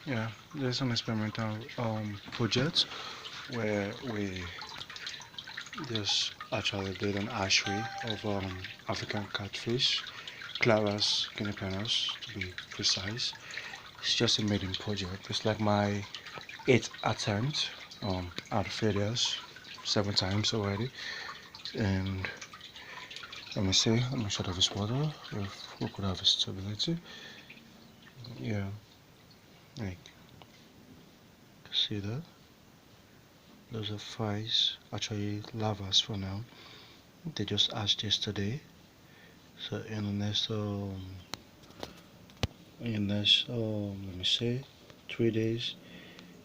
Yeah, there's an experimental project where we just actually did an hatchery of African catfish, Claras guineanos to be precise. It's just a maiden project. It's like my eighth attempt at failures 7 times already. And let me see, let me shut off this water if we could have stability. Yeah, like see that? Those are fries, actually lavas for now. They just hatched yesterday. So let me say 3 days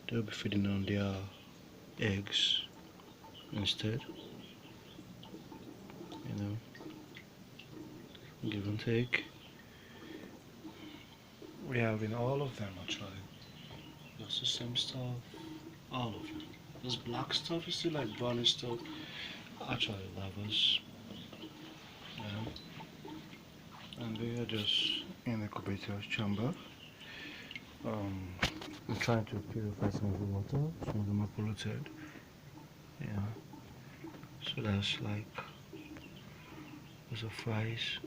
they'll be feeding on their eggs instead. You know, give and take. We have in all of them actually. Just the same stuff. All of them. This black stuff is still like brownish stuff. Actually lavas. Yeah. And they are just in the incubator chamber. Um I'm trying to purify some of the water. Some of them are polluted. Yeah. So that's like those are fries.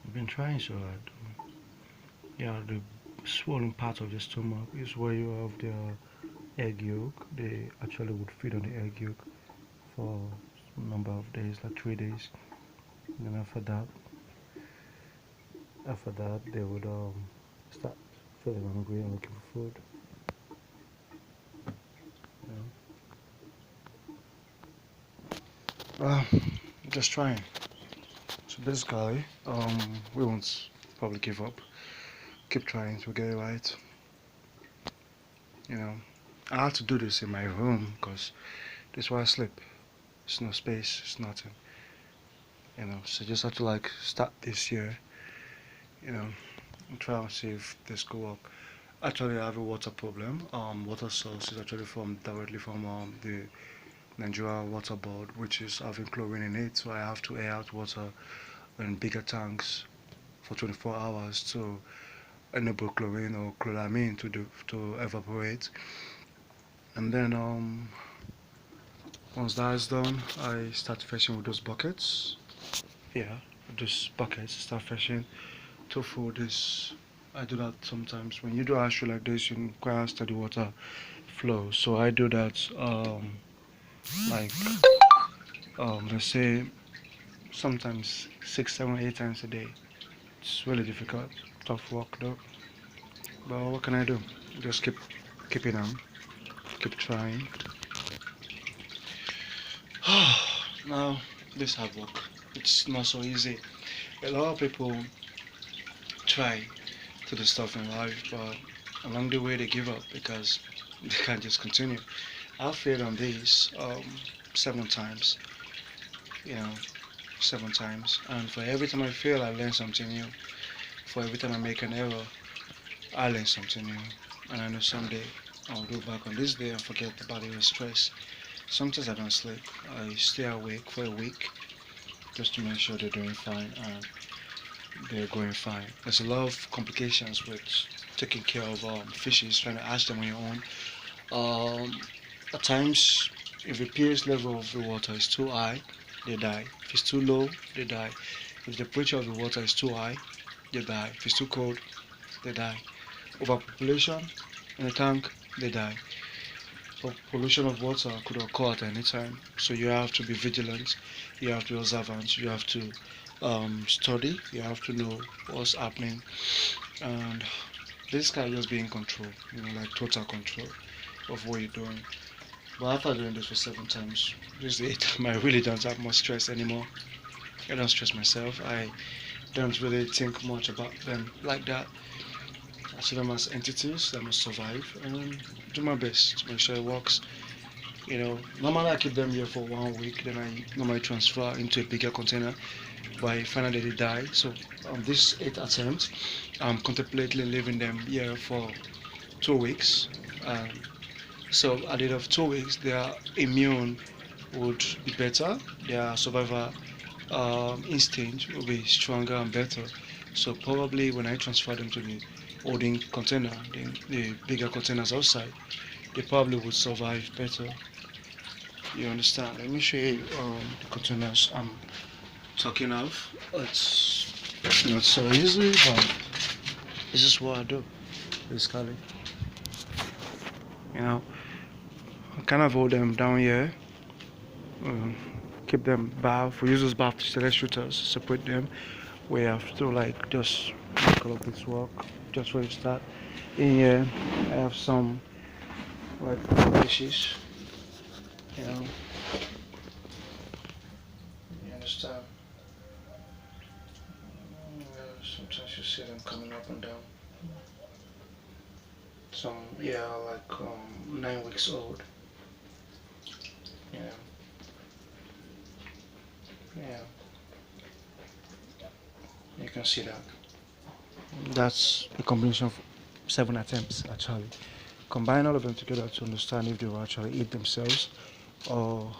I've been trying so hard. Yeah, the swollen part of the stomach is where you have the egg yolk. They actually would feed on the egg yolk for a number of days, like 3 days. And then after that, they would start feeling hungry and looking for food. Well, just trying. So basically, we won't probably give up. Keep trying to get it right. You know, I have to do this in my room because this is where I sleep. There's no space. It's nothing. So just have to like start this year. You know, and try and see if this could work. Actually, I have a water problem. Water source is actually from directly from the Nigeria Water Board, which is having chlorine in it. So I have to air out water in bigger tanks for 24 hours to enable chlorine or chloramine to evaporate. And then once that is done, I start fishing with those buckets. Yeah, those buckets start fishing to fill this. I do that sometimes. When you do actually like this, you require steady water flow. So I do that like let's say sometimes 6, 7, 8 times a day. It's really difficult, tough work though. But what can I do? Just keeping on, keep trying. Now this hard work. It's not so easy. A lot of people try to do stuff in life, but along the way they give up because they can't just continue. I failed on this 7 times, you know, 7 times, and for every time I fail, I learn something new. For every time I make an error, I learn something new, and I know someday I'll go back on this day and forget about the stress. Sometimes I don't sleep. I stay awake for a week just to make sure they're doing fine and they're going fine. There's a lot of complications with taking care of fishes, trying to hatch them on your own. At times, if the pH level of the water is too high, they die. If it's too low, they die. If the temperature of the water is too high, they die. If it's too cold, they die. Overpopulation in the tank, they die. So pollution of water could occur at any time. So you have to be vigilant. You have to be observant. You have to study. You have to know what's happening, and this guy just be in control. Like total control of what you're doing. But after doing this for 7 times, this is the 8th time, I really don't have much stress anymore. I don't stress myself. I don't really think much about them like that. I see them as entities that must survive and do my best to make sure it works. Normally I keep them here for 1 week, then I normally transfer into a bigger container. But I find out that they die. So on this 8th attempt, I'm contemplating leaving them here for 2 weeks. Um, so at the end of 2 weeks, their immune would be better. Their survival instinct will be stronger and better. So probably when I transfer them to the holding container, the bigger containers outside, they probably would survive better. You understand? Let me show you the containers I'm talking of. It's not so easy, but this is what I do basically. You know, I kind of hold them down here. Um, Keep them bath. We use this bath to select shooters, separate them. We have to like just make all of this work just for the start. In here, I have some like fishes. You know, you understand? Sometimes you see them coming up and down. Some, yeah, like 9 weeks old. Yeah, yeah. You can see that. That's a combination of 7 attempts actually. Combine all of them together to understand if they will actually eat themselves or